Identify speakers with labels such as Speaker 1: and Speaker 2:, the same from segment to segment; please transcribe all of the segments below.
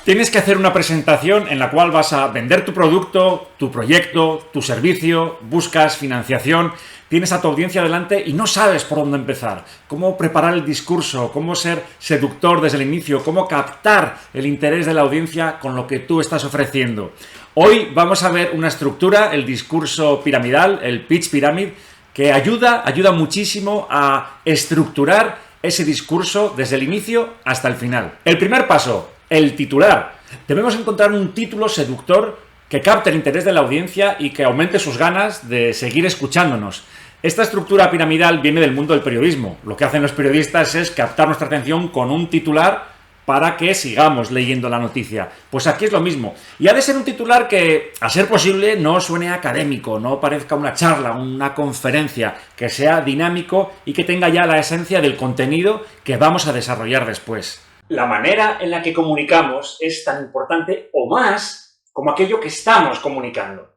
Speaker 1: Tienes que hacer una presentación en la cual vas a vender tu producto, tu proyecto, tu servicio, buscas financiación, tienes a tu audiencia delante y no sabes por dónde empezar. Cómo preparar el discurso, cómo ser seductor desde el inicio, cómo captar el interés de la audiencia con lo que tú estás ofreciendo. Hoy vamos a ver una estructura, el discurso piramidal, el pitch pyramid, que ayuda muchísimo a estructurar ese discurso desde el inicio hasta el final. El primer paso, el titular. Debemos encontrar un título seductor que capte el interés de la audiencia y que aumente sus ganas de seguir escuchándonos. Esta estructura piramidal viene del mundo del periodismo. Lo que hacen los periodistas es captar nuestra atención con un titular para que sigamos leyendo la noticia. Pues aquí es lo mismo. Y ha de ser un titular que, a ser posible, no suene académico, no parezca una charla, una conferencia, que sea dinámico y que tenga ya la esencia del contenido que vamos a desarrollar después. La manera en la que comunicamos es tan importante o más como aquello que estamos comunicando.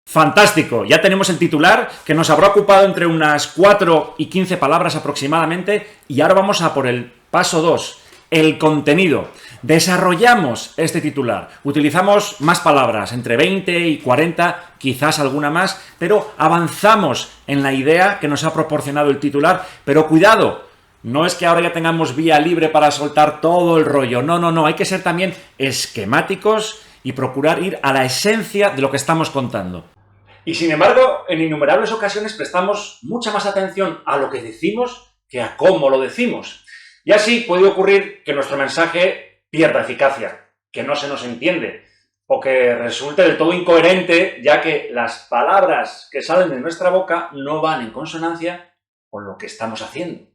Speaker 1: ¡Fantástico! Ya tenemos el titular, que nos habrá ocupado entre unas 4 y 15 palabras aproximadamente, y ahora vamos a por el paso 2, el contenido. Desarrollamos este titular, utilizamos más palabras, entre 20 y 40, quizás alguna más, pero avanzamos en la idea que nos ha proporcionado el titular, pero cuidado. No es que ahora ya tengamos vía libre para soltar todo el rollo. No. Hay que ser también esquemáticos y procurar ir a la esencia de lo que estamos contando. Y sin embargo, en innumerables ocasiones prestamos mucha más atención a lo que decimos que a cómo lo decimos. Y así puede ocurrir que nuestro mensaje pierda eficacia, que no se nos entiende, o que resulte del todo incoherente, ya que las palabras que salen de nuestra boca no van en consonancia con lo que estamos haciendo.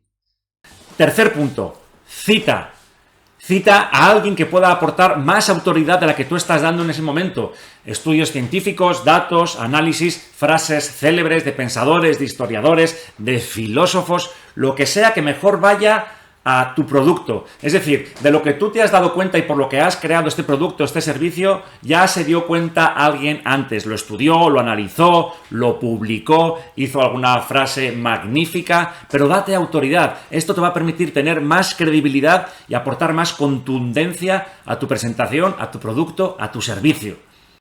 Speaker 1: Tercer punto, cita. Cita a alguien que pueda aportar más autoridad de la que tú estás dando en ese momento. Estudios científicos, datos, análisis, frases célebres de pensadores, de historiadores, de filósofos, lo que sea que mejor vaya a tu producto. Es decir, de lo que tú te has dado cuenta y por lo que has creado este producto, este servicio, ya se dio cuenta alguien antes. Lo estudió, lo analizó, lo publicó, hizo alguna frase magnífica, pero date autoridad. Esto te va a permitir tener más credibilidad y aportar más contundencia a tu presentación, a tu producto, a tu servicio.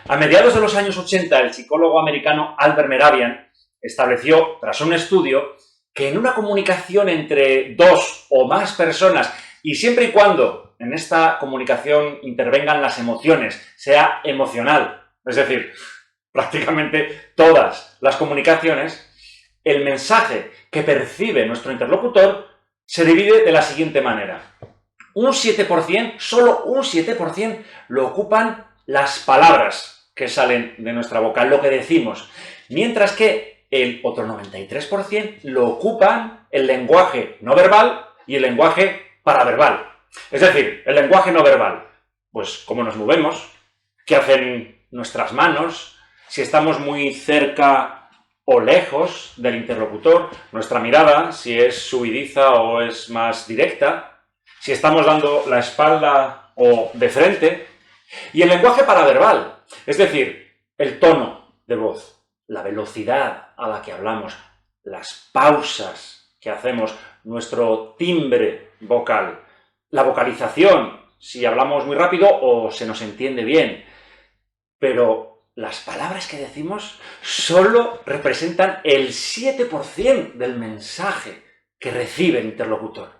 Speaker 1: A mediados de los años 80, el psicólogo americano Albert Mehrabian estableció, tras un estudio, que en una comunicación entre dos o más personas, y siempre y cuando en esta comunicación intervengan las emociones, sea emocional, es decir, prácticamente todas las comunicaciones, el mensaje que percibe nuestro interlocutor se divide de la siguiente manera. Un 7%, solo un 7%, lo ocupan las palabras que salen de nuestra boca, lo que decimos, mientras que el otro 93% lo ocupan el lenguaje no verbal y el lenguaje paraverbal. Es decir, el lenguaje no verbal, pues cómo nos movemos, qué hacen nuestras manos, si estamos muy cerca o lejos del interlocutor, nuestra mirada, si es subidita o es más directa, si estamos dando la espalda o de frente, y el lenguaje paraverbal, es decir, el tono de voz, la velocidad a la que hablamos, las pausas que hacemos, nuestro timbre vocal, la vocalización, si hablamos muy rápido o se nos entiende bien. Pero las palabras que decimos solo representan el 7% del mensaje que recibe el interlocutor.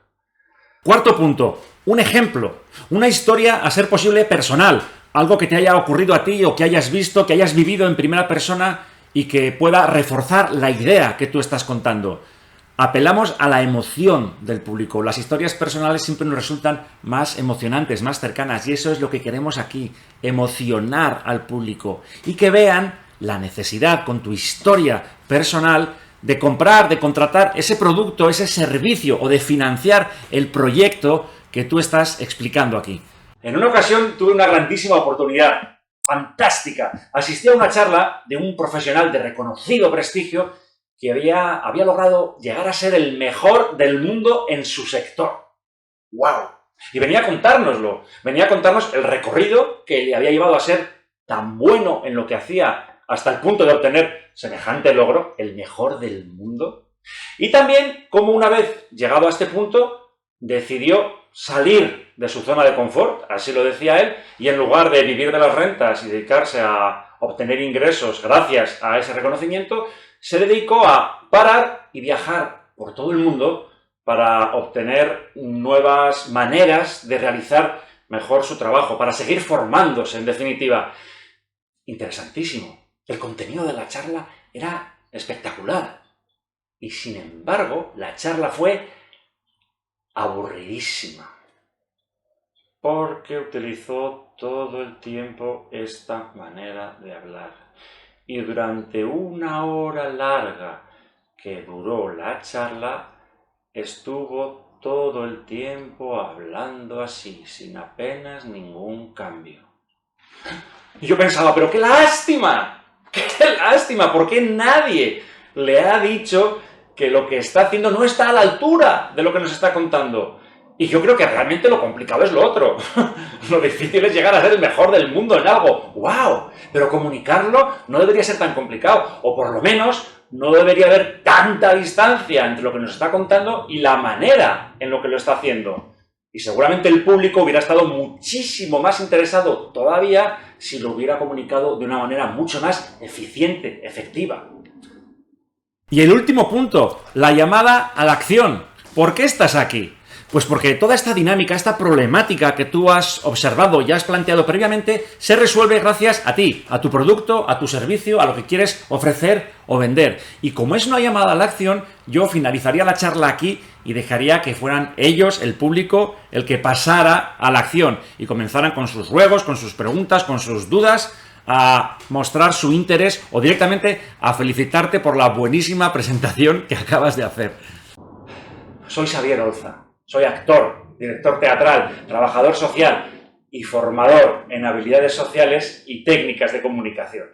Speaker 1: Cuarto punto, un ejemplo, una historia a ser posible personal, algo que te haya ocurrido a ti o que hayas visto, que hayas vivido en primera persona y que pueda reforzar la idea que tú estás contando. Apelamos a la emoción del público. Las historias personales siempre nos resultan más emocionantes, más cercanas, y eso es lo que queremos aquí, emocionar al público y que vean la necesidad con tu historia personal de comprar, de contratar ese producto, ese servicio o de financiar el proyecto que tú estás explicando aquí. En una ocasión tuve una grandísima oportunidad, fantástica. Asistí a una charla de un profesional de reconocido prestigio que había logrado llegar a ser el mejor del mundo en su sector. ¡Wow! Y venía a contárnoslo, venía a contarnos el recorrido que le había llevado a ser tan bueno en lo que hacía hasta el punto de obtener semejante logro, el mejor del mundo. Y también cómo una vez llegado a este punto decidió salir de su zona de confort, así lo decía él, y en lugar de vivir de las rentas y dedicarse a obtener ingresos gracias a ese reconocimiento, se dedicó a parar y viajar por todo el mundo para obtener nuevas maneras de realizar mejor su trabajo, para seguir formándose, en definitiva. Interesantísimo. El contenido de la charla era espectacular. Y sin embargo, la charla fue aburridísima. Porque utilizó todo el tiempo esta manera de hablar. Y durante una hora larga que duró la charla, estuvo todo el tiempo hablando así, sin apenas ningún cambio. Y yo pensaba, pero qué lástima, ¿por qué nadie le ha dicho que lo que está haciendo no está a la altura de lo que nos está contando? Y yo creo que realmente lo complicado es lo otro. Lo difícil es llegar a ser el mejor del mundo en algo. ¡Wow! Pero comunicarlo no debería ser tan complicado. O por lo menos no debería haber tanta distancia entre lo que nos está contando y la manera en lo que lo está haciendo. Y seguramente el público hubiera estado muchísimo más interesado todavía si lo hubiera comunicado de una manera mucho más eficiente, efectiva. Y el último punto, la llamada a la acción. ¿Por qué estás aquí? Pues porque toda esta dinámica, esta problemática que tú has observado y has planteado previamente, se resuelve gracias a ti, a tu producto, a tu servicio, a lo que quieres ofrecer o vender. Y como es una llamada a la acción, yo finalizaría la charla aquí y dejaría que fueran ellos, el público, el que pasara a la acción y comenzaran con sus ruegos, con sus preguntas, con sus dudas, a mostrar su interés o directamente a felicitarte por la buenísima presentación que acabas de hacer. Soy Xavier Olza. Soy actor, director teatral, trabajador social y formador en habilidades sociales y técnicas de comunicación.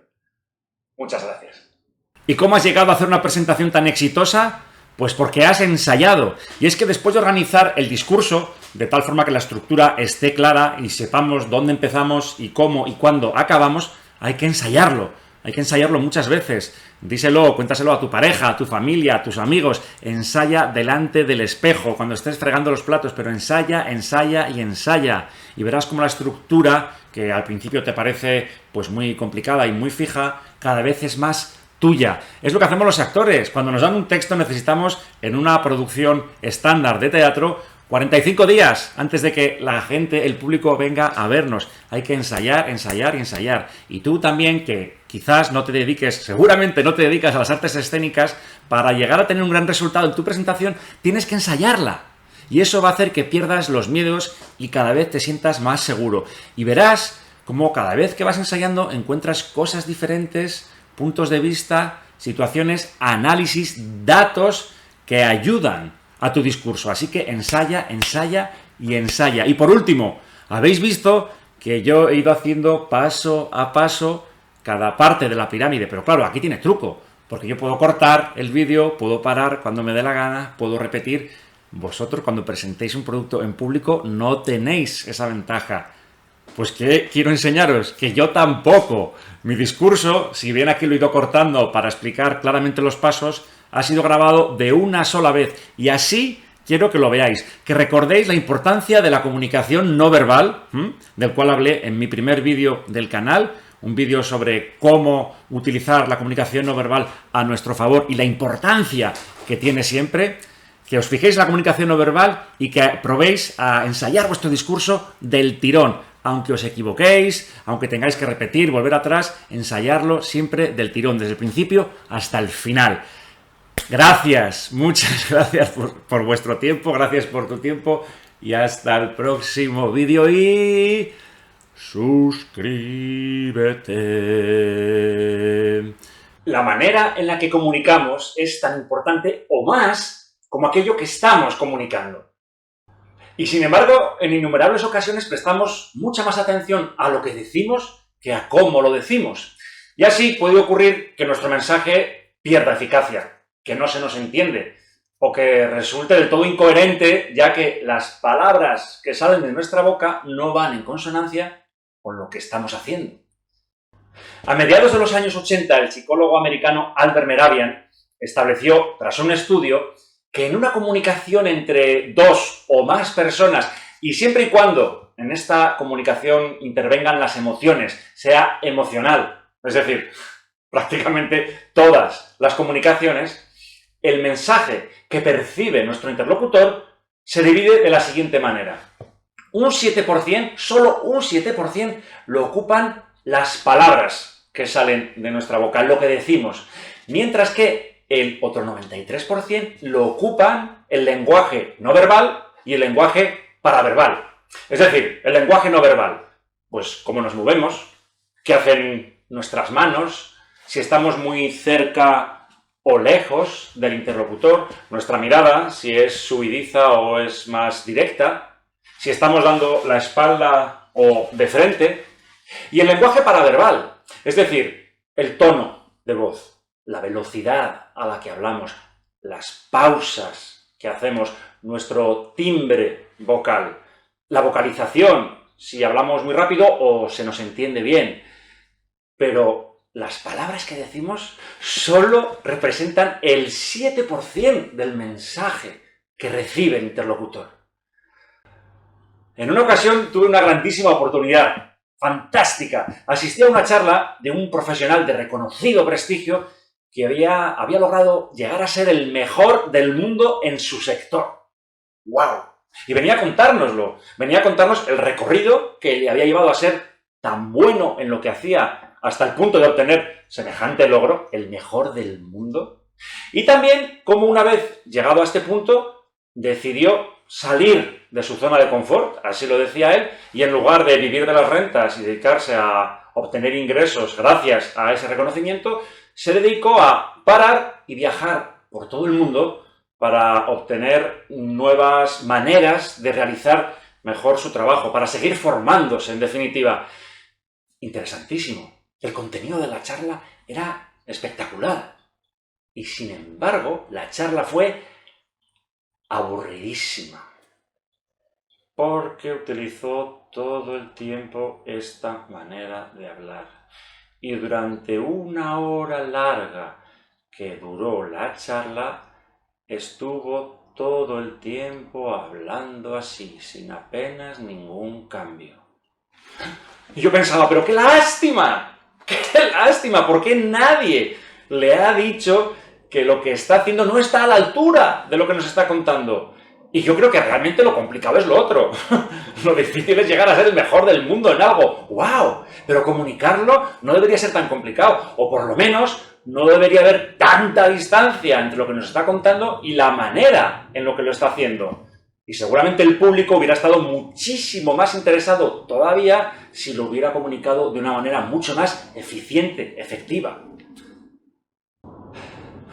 Speaker 1: Muchas gracias. ¿Y cómo has llegado a hacer una presentación tan exitosa? Pues porque has ensayado. Y es que después de organizar el discurso, de tal forma que la estructura esté clara y sepamos dónde empezamos y cómo y cuándo acabamos, hay que ensayarlo. Hay que ensayarlo muchas veces. Díselo, cuéntaselo a tu pareja, a tu familia, a tus amigos. Ensaya delante del espejo cuando estés fregando los platos, pero ensaya, ensaya y ensaya. Y verás cómo la estructura, que al principio te parece pues muy complicada y muy fija, cada vez es más tuya. Es lo que hacemos los actores. Cuando nos dan un texto necesitamos, en una producción estándar de teatro, 45 días antes de que la gente, el público venga a vernos. Hay que ensayar, ensayar y ensayar. Y tú también, que quizás no te dediques, seguramente no te dedicas a las artes escénicas, para llegar a tener un gran resultado en tu presentación, tienes que ensayarla. Y eso va a hacer que pierdas los miedos y cada vez te sientas más seguro. Y verás cómo cada vez que vas ensayando encuentras cosas diferentes, puntos de vista, situaciones, análisis, datos que ayudan a tu discurso. Así que ensaya, ensaya y ensaya. Y por último, habéis visto que yo he ido haciendo paso a paso cada parte de la pirámide, pero claro, aquí tiene truco, porque yo puedo cortar el vídeo, puedo parar cuando me dé la gana, puedo repetir. Vosotros, cuando presentéis un producto en público, no tenéis esa ventaja. Pues que quiero enseñaros que yo tampoco. Mi discurso, si bien aquí lo he ido cortando para explicar claramente los pasos, ha sido grabado de una sola vez. Y así quiero que lo veáis, que recordéis la importancia de la comunicación no verbal, del cual hablé en mi primer vídeo del canal, un vídeo sobre cómo utilizar la comunicación no verbal a nuestro favor y la importancia que tiene siempre. Que os fijéis en la comunicación no verbal y que probéis a ensayar vuestro discurso del tirón. Aunque os equivoquéis, aunque tengáis que repetir, volver atrás, ensayarlo siempre del tirón, desde el principio hasta el final. Gracias, muchas gracias por vuestro tiempo, gracias por tu tiempo y hasta el próximo vídeo y suscríbete. La manera en la que comunicamos es tan importante o más como aquello que estamos comunicando. Y sin embargo, en innumerables ocasiones prestamos mucha más atención a lo que decimos que a cómo lo decimos. Y así puede ocurrir que nuestro mensaje pierda eficacia, que no se nos entiende, o que resulte del todo incoherente, ya que las palabras que salen de nuestra boca no van en consonancia con lo que estamos haciendo. A mediados de los años 80, el psicólogo americano Albert Mehrabian estableció, tras un estudio, que en una comunicación entre dos o más personas Y siempre y cuando en esta comunicación intervengan las emociones, sea emocional, es decir, prácticamente todas las comunicaciones, el mensaje que percibe nuestro interlocutor se divide de la siguiente manera. Un 7%, solo un 7%, lo ocupan las palabras que salen de nuestra boca, lo que decimos, mientras que el otro 93% lo ocupan el lenguaje no verbal y el lenguaje paraverbal. Es decir, el lenguaje no verbal, pues cómo nos movemos, qué hacen nuestras manos, si estamos muy cerca o lejos del interlocutor, nuestra mirada, si es subidita o es más directa, si estamos dando la espalda o de frente, y el lenguaje paraverbal, es decir, el tono de voz, la velocidad a la que hablamos, las pausas que hacemos, nuestro timbre vocal, la vocalización, si hablamos muy rápido o se nos entiende bien, pero las palabras que decimos solo representan el 7% del mensaje que recibe el interlocutor. En una ocasión tuve una grandísima oportunidad, fantástica. Asistí a una charla de un profesional de reconocido prestigio que había logrado llegar a ser el mejor del mundo en su sector. ¡Wow! Y venía a contárnoslo, venía a contarnos el recorrido que le había llevado a ser tan bueno en lo que hacía hasta el punto de obtener semejante logro, el mejor del mundo. Y también cómo una vez llegado a este punto decidió salir de su zona de confort, así lo decía él, y en lugar de vivir de las rentas y dedicarse a obtener ingresos gracias a ese reconocimiento, se dedicó a parar y viajar por todo el mundo para obtener nuevas maneras de realizar mejor su trabajo, para seguir formándose, en definitiva. Interesantísimo. El contenido de la charla era espectacular. Y sin embargo, la charla fue aburridísima. Porque utilizó todo el tiempo esta manera de hablar. Y durante una hora larga que duró la charla, estuvo todo el tiempo hablando así, sin apenas ningún cambio. Y yo pensaba, pero qué lástima, ¿por qué nadie le ha dicho que lo que está haciendo no está a la altura de lo que nos está contando? Y yo creo que realmente lo complicado es lo otro. Lo difícil es llegar a ser el mejor del mundo en algo. ¡Wow! Pero comunicarlo no debería ser tan complicado. O por lo menos no debería haber tanta distancia entre lo que nos está contando y la manera en lo que lo está haciendo. Y seguramente el público hubiera estado muchísimo más interesado todavía si lo hubiera comunicado de una manera mucho más eficiente, efectiva.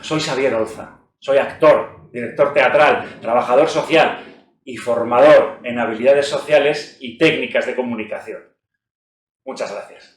Speaker 1: Soy Xavier Olza. Soy actor, director teatral, trabajador social y formador en habilidades sociales y técnicas de comunicación. Muchas gracias.